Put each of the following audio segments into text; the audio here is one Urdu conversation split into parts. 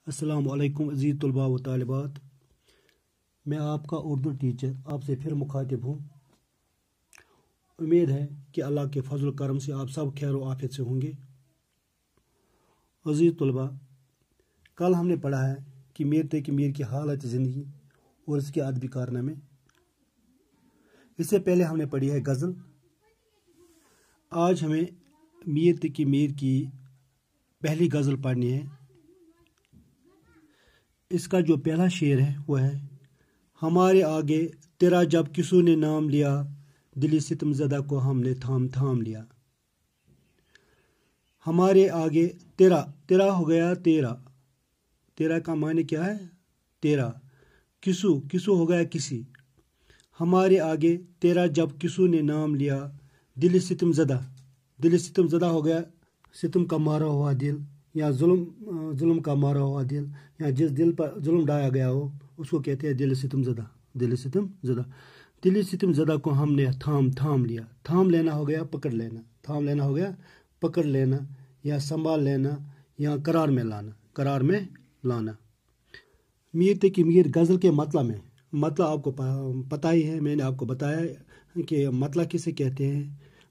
السلام علیکم عزیز طلباء و طالبات، میں آپ کا اردو ٹیچر آپ سے پھر مخاطب ہوں۔ امید ہے کہ اللہ کے فضل و کرم سے آپ سب خیر و عافیت سے ہوں گے۔ عزیز طلباء، کل ہم نے پڑھا ہے کہ میر تقی میر کی حالت زندگی اور اس کے ادبی کارنامے۔ اس سے پہلے ہم نے پڑھی ہے غزل۔ آج ہمیں میر تقی میر کی پہلی غزل پڑھنی ہے۔ اس کا جو پہلا شعر ہے وہ ہے: ہمارے آگے تیرا جب کسوں نے نام لیا، دلی ستم زدہ کو ہم نے تھام تھام لیا۔ ہمارے آگے تیرا ہو گیا تیرا کا معنی کیا ہے؟ تیرا۔ کسو ہو گیا کسی۔ ہمارے آگے تیرا جب کسوں نے نام لیا، دلی ستم زدہ ہو گیا ستم کا مارا ہوا دل، یا ظلم کا مارا ہوا دل، یا جس دل پر ظلم ڈایا گیا ہو اس کو کہتے ہیں دل ستم زدہ۔ دل ستم زدہ کو ہم نے تھام لیا۔ تھام لینا ہو گیا پکڑ لینا، تھام لینا ہو گیا پکڑ لینا، یا سنبھال لینا، یا قرار میں لانا۔ میر تقی میر غزل کے مطلب آپ کو پتہ ہی ہے، میں نے آپ کو بتایا کہ مطلب کسے کہتے ہیں،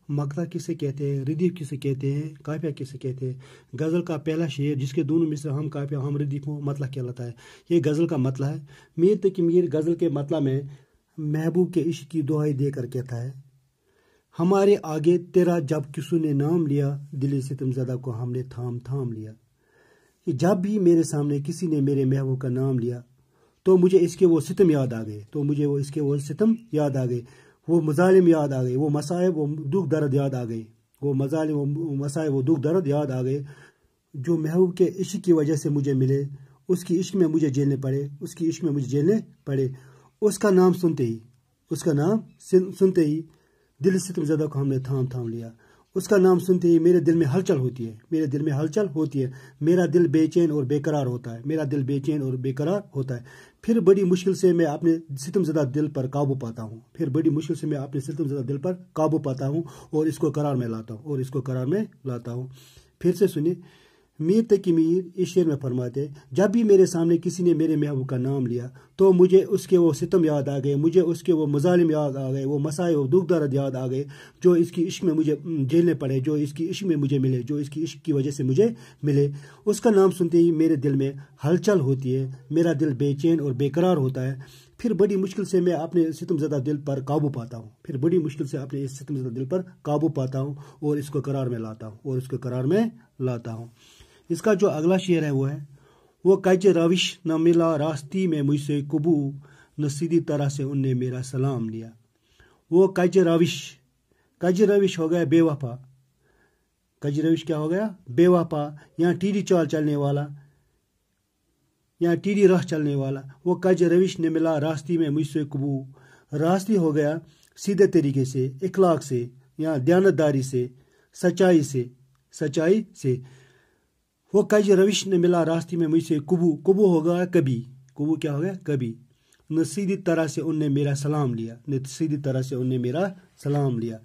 مقطع کسے کہتے ہیں، ردیف کسے کہتے ہیں، قافیہ کسے کہتے ہیں۔ غزل کا پہلا شعر جس کے دونوں مصرع ہم قافیہ ہم ردیف ہوں مطلب کہلاتا ہے۔ یہ غزل کا مطلب ہے۔ میر تقی میر غزل کے مطلب میں محبوب کے عشق کی دعائی دے کر کہتا ہے: ہمارے آگے تیرا جب کسوں نے نام لیا، دل ستم زدہ کو ہم نے تھام لیا۔ کہ جب بھی میرے سامنے کسی نے میرے محبوب کا نام لیا تو مجھے اس کے وہ ستم یاد آ گئے، وہ مظالم یاد آ گئے، وہ مصائب، وہ دکھ درد یاد آ گئے، وہ مظالم، وہ مصائب، وہ دکھ درد یاد آ گئے جو محبوب کے عشق کی وجہ سے مجھے ملے، اس کی عشق میں مجھے جھیلنے پڑے، اس کا نام سنتے ہی دل ستم زدہ کو ہم نے تھام لیا۔ اس کا نام سنتے ہی میرے دل میں ہلچل ہوتی ہے، میرا دل بے چین اور بے قرار ہوتا ہے، پھر بڑی مشکل سے میں اپنے ستم زدہ دل پر قابو پاتا ہوں اور اس کو قرار میں لاتا ہوں۔ پھر سے سنیے، میر تقی میر اس شعر میں فرماتے ہیں: جب بھی میرے سامنے کسی نے میرے محبوب کا نام لیا تو مجھے اس کے وہ ستم یاد آ گئے، مجھے اس کے وہ مظالم یاد آ گئے، وہ مسائل و دکھ درد یاد آ گئے جو اس کی عشق میں مجھے جھیلنے پڑے، جو اس کی عشق میں مجھے ملے، جو اس کی عشق کی وجہ سے مجھے ملے۔ اس کا نام سنتے ہی میرے دل میں ہلچل ہوتی ہے، میرا دل بے چین اور بے قرار ہوتا ہے، پھر بڑی مشکل سے میں اپنے ستم زدہ دل پر قابو پاتا ہوں اور اس کو قرار میں لاتا ہوں۔ اس کا جو اگلا شعر ہے وہ کج روش نہ ملا راستی میں مجھ سے کبو، نہ سیدھی طرح سے ان نے میرا سلام لیا۔ وہ کج روش ہو گیا بے وفا، کج روش کیا ہو گیا؟ بے وفا، یا ٹیڑھی چال چلنے والا، یا ٹیڑھی راہ چلنے والا۔ وہ کج روش نے ملا راستی میں مجھ سے کبو، راستی ہو گیا سیدھے طریقے سے، اخلاق سے، یا دیانتداری سے، سچائی سے۔ وہ کج روش نے ملا راستے میں مجھ سے کبو ہو گیا کبھی، کیا ہو گیا؟ کبھی۔ نہ سیدھی طرح سے ان نے میرا سلام لیا۔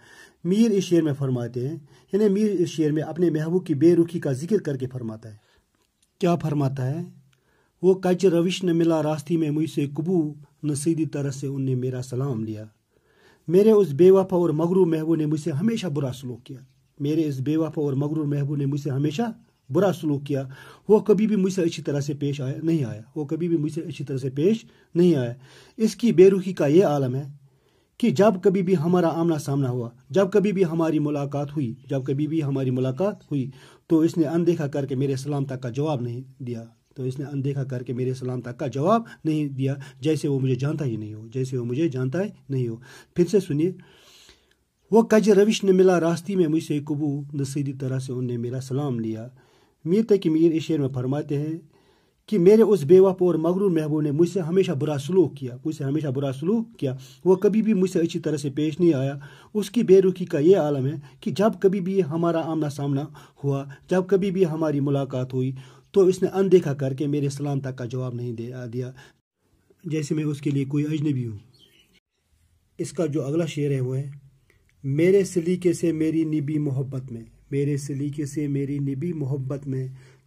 میر اس شعر میں فرماتے ہیں، یعنی میر اس شعر میں اپنے محبوب کی بے رخی کا ذکر کر کے فرماتا ہے۔ کیا فرماتا ہے؟ وہ کج روش نے ملا راستے میں مجھ سے کبو، نہ سیدھی طرح سے ان نے میرا سلام لیا۔ میرے اس بے وفا اور مغرور محبوب نے مجھ سے ہمیشہ برا سلوک کیا، وہ کبھی بھی مجھ سے اچھی طرح سے پیش نہیں آیا۔ اس کی بے رخی کا یہ عالم ہے کہ جب کبھی بھی ہمارا آمنا سامنا ہوا، جب کبھی بھی ہماری ملاقات ہوئی تو اس نے اندیکھا کر کے میرے سلام تک کا جواب نہیں دیا، جیسے وہ مجھے جانتا ہی نہیں ہو۔ پھر سے سنیے، وہ کج روش نے ملا راستے میں مجھ سے کبو، نہ سیدھی طرح سے ان نے میرا سلام لیا۔ میر تقی میر اس شعر میں فرماتے ہیں کہ میرے اس بے وفا اور مغرور محبوب نے مجھ سے ہمیشہ برا سلوک کیا، وہ کبھی بھی مجھ سے اچھی طرح سے پیش نہیں آیا۔ اس کی بے رخی کا یہ عالم ہے کہ جب کبھی بھی ہمارا آمنا سامنا ہوا، جب کبھی بھی ہماری ملاقات ہوئی تو اس نے اندیکھا کر کے میرے سلام تک کا جواب نہیں دیا، جیسے میں اس کے لیے کوئی اجنبی ہوں۔ اس کا جو اگلا شعر ہے وہ ہے: میرے سلیقے سے میری نبی محبت میں،